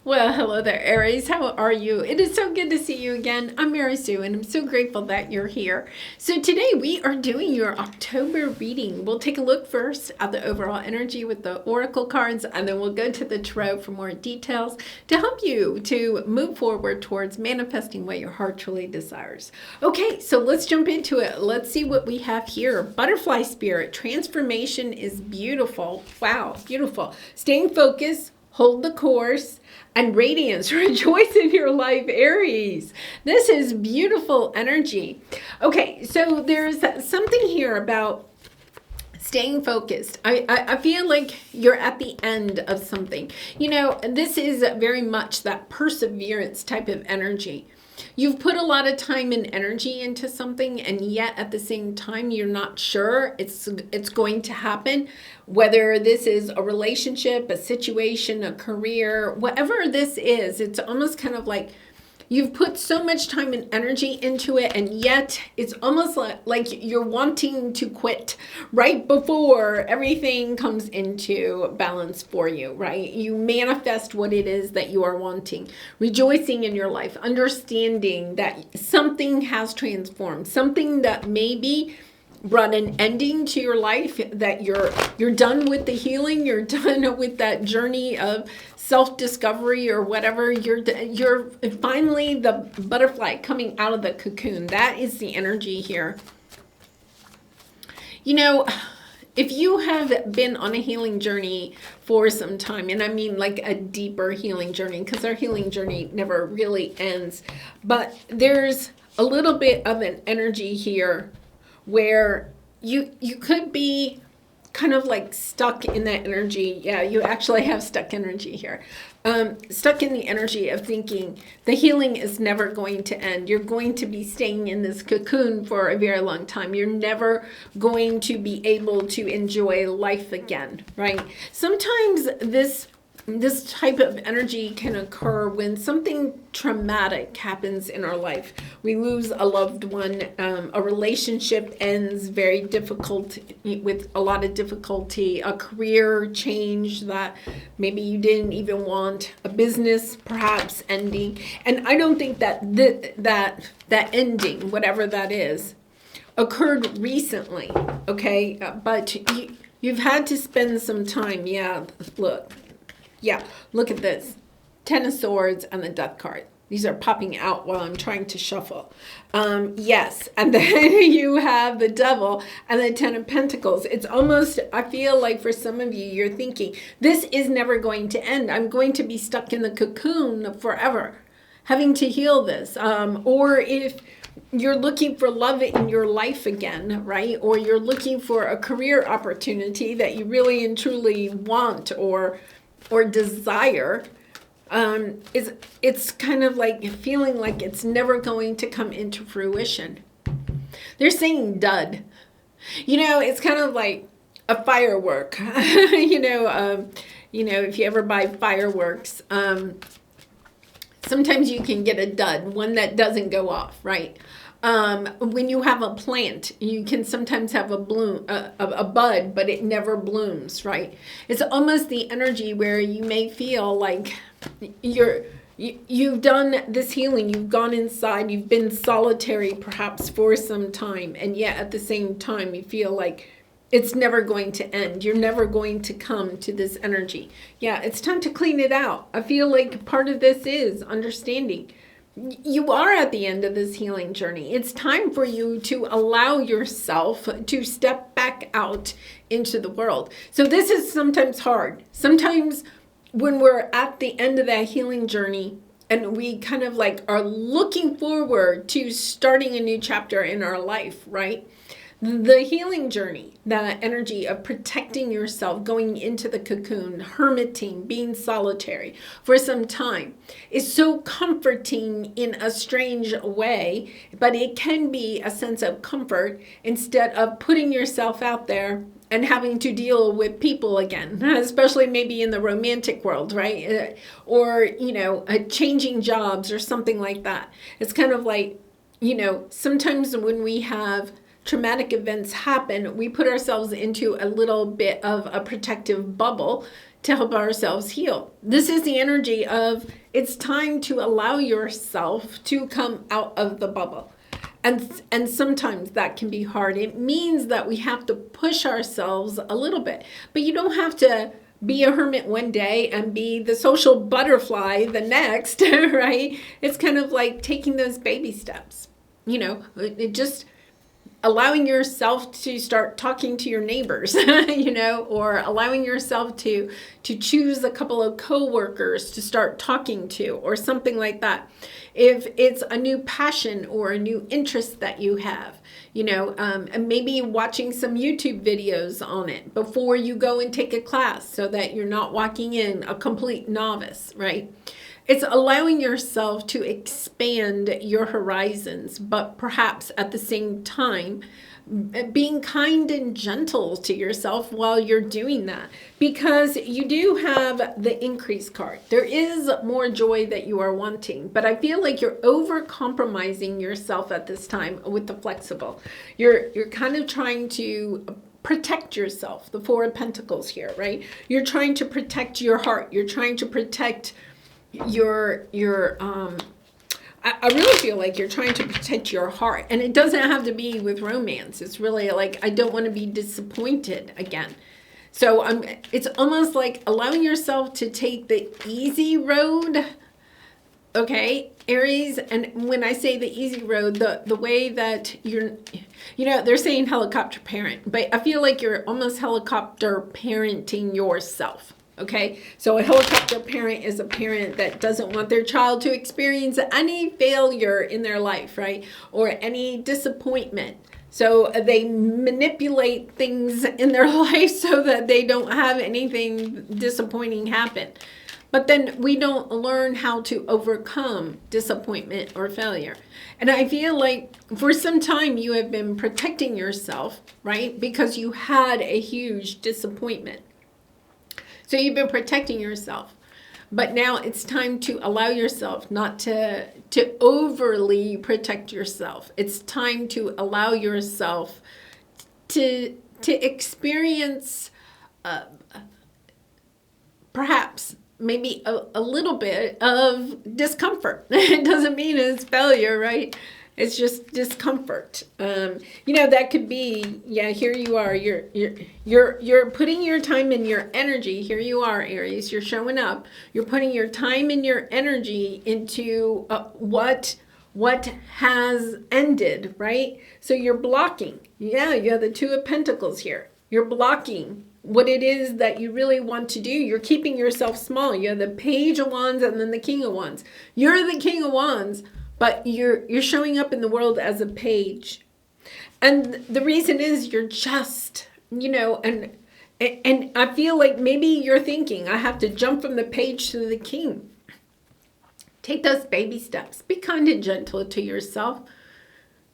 Well, hello there, Aries. How are you? It is so good to see you again. I'm Mary Sue, and I'm so grateful that you're here. So today we are doing your October reading. We'll take a look first at the overall energy with the oracle cards, and then we'll go to the tarot for more details to help you to move forward towards manifesting what your heart truly desires. Okay, so let's jump into it. Let's see what we have here. Butterfly spirit, transformation is beautiful. Wow, beautiful. Staying focused, hold the course, and radiance. Rejoice in your life, Aries. This is beautiful energy. Okay, so there's something here about staying focused. I feel like you're at the end of something. You know, this is very much that perseverance type of energy. You've put a lot of time and energy into something, and yet at the same time, you're not sure it's going to happen. Whether this is a relationship, a situation, a career, whatever this is, it's almost kind of like you've put so much time and energy into it, and yet it's almost like you're wanting to quit right before everything comes into balance for you, right? You manifest what it is that you are wanting, rejoicing in your life, understanding that something has transformed, something that maybe brought an ending to your life, that you're done with the healing, you're done with that journey of self-discovery or whatever. You're finally the butterfly coming out of the cocoon. That is the energy here. You know, if you have been on a healing journey for some time, and I mean like a deeper healing journey, because our healing journey never really ends, but there's a little bit of an energy here where you could be kind of like stuck in that energy. Yeah, you actually have stuck energy here. Stuck in the energy of thinking the healing is never going to end. You're going to be staying in this cocoon for a very long time. You're never going to be able to enjoy life again, right? Sometimes this type of energy can occur when something traumatic happens in our life. We lose a loved one, a relationship ends very difficult, with a lot of difficulty, a career change that maybe you didn't even want, a business perhaps ending. And I don't think that that ending, whatever that is, occurred recently, okay? But you've had to spend some time. Yeah, look. Yeah, look at this. Ten of Swords and the Death card. These are popping out while I'm trying to shuffle. Yes, and then you have the Devil and the Ten of Pentacles. It's almost, I feel like for some of you, you're thinking, this is never going to end. I'm going to be stuck in the cocoon forever, having to heal this. Or if you're looking for love in your life again, right? Or you're looking for a career opportunity that you really and truly want or desire, it's kind of like feeling like it's never going to come into fruition. They're saying dud. You know, it's kind of like a firework. You know, if you ever buy fireworks, sometimes you can get a dud, one that doesn't go off, right? When you have a plant, you can sometimes have a bloom, a bud, but it never blooms, right? It's almost the energy where you may feel like you've done this healing, you've gone inside, you've been solitary perhaps for some time, and yet at the same time you feel like it's never going to end. You're never going to come to this energy. Yeah, it's time to clean it out. I feel like part of this is understanding you are at the end of this healing journey. It's time for you to allow yourself to step back out into the world. So this is sometimes hard. Sometimes when we're at the end of that healing journey and we kind of like are looking forward to starting a new chapter in our life, right? The healing journey, that energy of protecting yourself, going into the cocoon, hermiting, being solitary for some time, is so comforting in a strange way, but it can be a sense of comfort instead of putting yourself out there and having to deal with people again, especially maybe in the romantic world, right? Or, changing jobs or something like that. It's kind of like, sometimes when we have traumatic events happen, we put ourselves into a little bit of a protective bubble to help ourselves heal. This is the energy of it's time to allow yourself to come out of the bubble. And sometimes that can be hard. It means that we have to push ourselves a little bit. But you don't have to be a hermit one day and be the social butterfly the next, right? It's kind of like taking those baby steps. It just allowing yourself to start talking to your neighbors, or allowing yourself to choose a couple of coworkers to start talking to, or something like that. If it's a new passion or a new interest that you have, and maybe watching some YouTube videos on it before you go and take a class so that you're not walking in a complete novice, right? It's allowing yourself to expand your horizons, but perhaps at the same time, being kind and gentle to yourself while you're doing that, because you do have the increase card. There is more joy that you are wanting, but I feel like you're over compromising yourself at this time with the flexible. You're kind of trying to protect yourself, the Four of Pentacles here, right? You're trying to protect your heart. You're trying to protect I really feel like you're trying to protect your heart, and it doesn't have to be with romance. It's really like, I don't want to be disappointed again. So it's almost like allowing yourself to take the easy road. Okay, Aries, and when I say the easy road, the way that they're saying helicopter parent, but I feel like you're almost helicopter parenting yourself. Okay, so a helicopter parent is a parent that doesn't want their child to experience any failure in their life, right? Or any disappointment. So they manipulate things in their life so that they don't have anything disappointing happen. But then we don't learn how to overcome disappointment or failure. And I feel like for some time you have been protecting yourself, right? Because you had a huge disappointment. So you've been protecting yourself, but now it's time to allow yourself not to overly protect yourself. It's time to allow yourself to experience perhaps maybe a little bit of discomfort. It doesn't mean it's failure, right? It's just discomfort. That could be, here you are. You're putting your time and your energy. Here you are, Aries. You're showing up. You're putting your time and your energy into what has ended, right? So you're blocking. Yeah, you have the Two of Pentacles here. You're blocking what it is that you really want to do. You're keeping yourself small. You have the Page of Wands and then the King of Wands. You're the King of Wands, but you're showing up in the world as a page. And the reason is you're just, and I feel like maybe you're thinking, I have to jump from the page to the king. Take those baby steps. Be kind and gentle to yourself.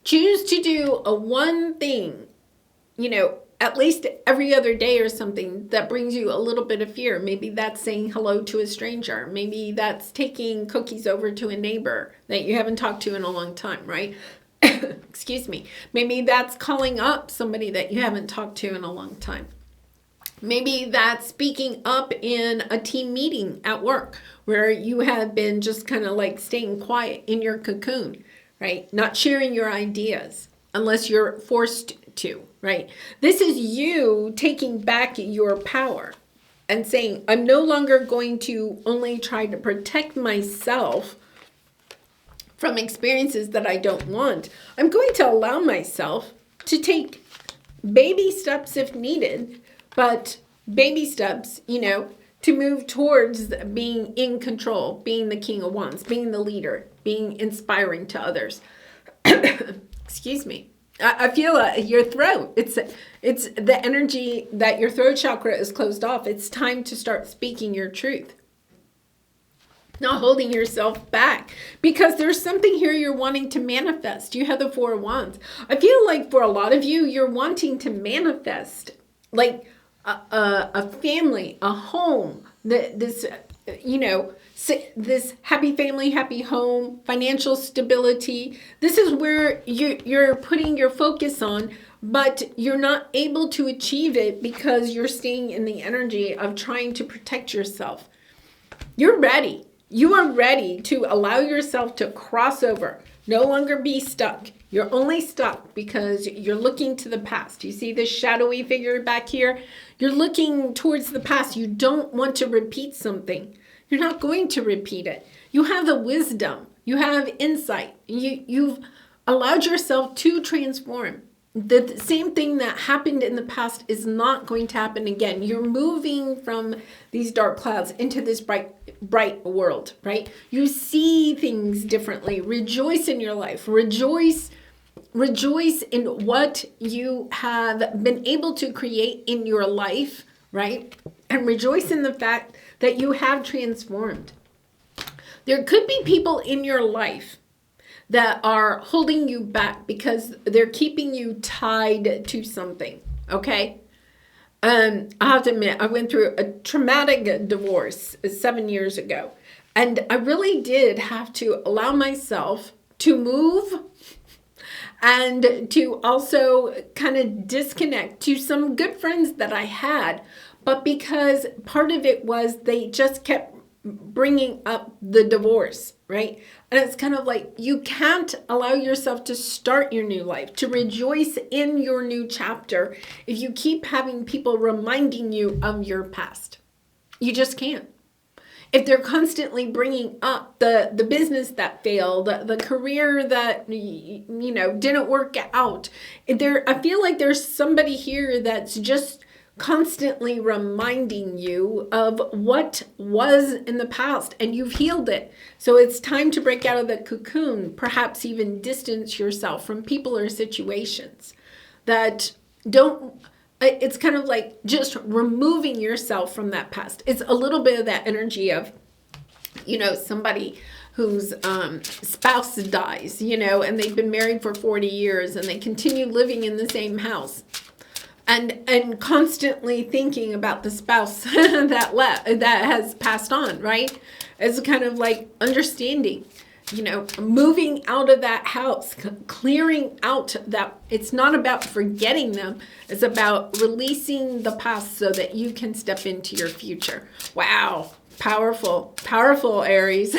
Choose to do a one thing, at least every other day or something that brings you a little bit of fear. Maybe that's saying hello to a stranger. Maybe that's taking cookies over to a neighbor that you haven't talked to in a long time, right? Excuse me. Maybe that's calling up somebody that you haven't talked to in a long time. Maybe that's speaking up in a team meeting at work where you have been just kind of like staying quiet in your cocoon, right? Not sharing your ideas unless you're forced to, right? This is you taking back your power and saying, I'm no longer going to only try to protect myself from experiences that I don't want. I'm going to allow myself to take baby steps if needed, but baby steps, to move towards being in control, being the King of Wands, being the leader, being inspiring to others. Excuse me. I feel your throat. It's the energy that your throat chakra is closed off. It's time to start speaking your truth. Not holding yourself back, because there's something here you're wanting to manifest. You have the Four of Wands. I feel like for a lot of you, you're wanting to manifest like a family, a home, this happy family, happy home, financial stability. This is where you're putting your focus on, but you're not able to achieve it because you're staying in the energy of trying to protect yourself. You're ready. You are ready to allow yourself to cross over, no longer be stuck. You're only stuck because you're looking to the past. You see this shadowy figure back here? You're looking towards the past. You don't want to repeat something. You're not going to repeat it. You have the wisdom. You have insight. You've allowed yourself to transform. The same thing that happened in the past is not going to happen again. You're moving from these dark clouds into this bright world, right? You see things differently. Rejoice in your life. Rejoice in what you have been able to create in your life, right? And rejoice in the fact that you have transformed. There could be people in your life that are holding you back because they're keeping you tied to something, okay? I have to admit, I went through a traumatic divorce 7 years ago, and I really did have to allow myself to move and to also kind of disconnect to some good friends that I had, but because part of it was they just kept bringing up the divorce, right? And it's kind of like you can't allow yourself to start your new life, to rejoice in your new chapter if you keep having people reminding you of your past. You just can't. If they're constantly bringing up the business that failed, the career that didn't work out, I feel like there's somebody here that's just constantly reminding you of what was in the past, and you've healed it. So it's time to break out of the cocoon, perhaps even distance yourself from people or situations that don't. It's kind of like just removing yourself from that past. It's a little bit of that energy of, somebody whose spouse dies, and they've been married for 40 years and they continue living in the same house. And constantly thinking about the spouse that has passed on, right? It's kind of like understanding, moving out of that house, clearing out that. It's not about forgetting them. It's about releasing the past so that you can step into your future. Wow. Powerful, Aries.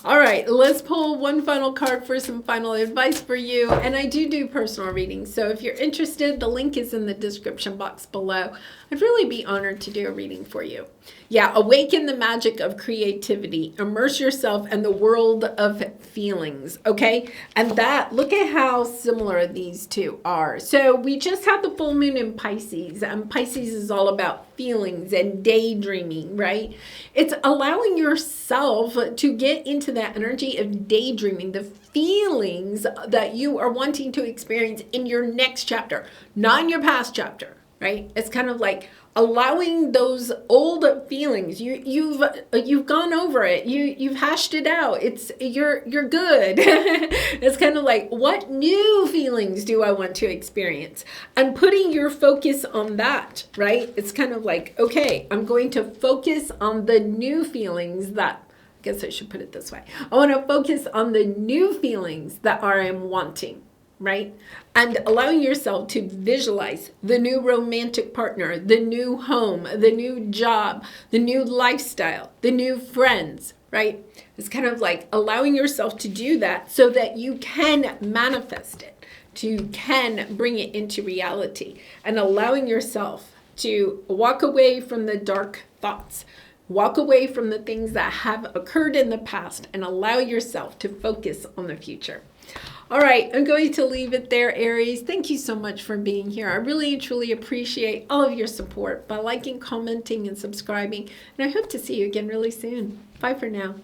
All right, let's pull one final card for some final advice for you. And I do personal readings. So if you're interested, the link is in the description box below. I'd really be honored to do a reading for you. Yeah, awaken the magic of creativity. Immerse yourself in the world of feelings, okay? And look at how similar these two are. So we just had the full moon in Pisces, and Pisces is all about feelings and daydreaming, right? It's allowing yourself to get into that energy of daydreaming, the feelings that you are wanting to experience in your next chapter, not in your past chapter. Right? It's kind of like allowing those old feelings. You've gone over it. You've hashed it out. You're good. It's kind of like, what new feelings do I want to experience? And putting your focus on that, right? It's kind of like, okay, I'm going to focus on the new feelings that, I guess I should put it this way. I want to focus on the new feelings that I am wanting. Right? And allowing yourself to visualize the new romantic partner, the new home, the new job, the new lifestyle, the new friends, right? It's kind of like allowing yourself to do that so that you can manifest it, can bring it into reality, and allowing yourself to walk away from the dark thoughts, walk away from the things that have occurred in the past, and allow yourself to focus on the future. All right, I'm going to leave it there, Aries. Thank you so much for being here. I really, truly appreciate all of your support by liking, commenting, and subscribing. And I hope to see you again really soon. Bye for now.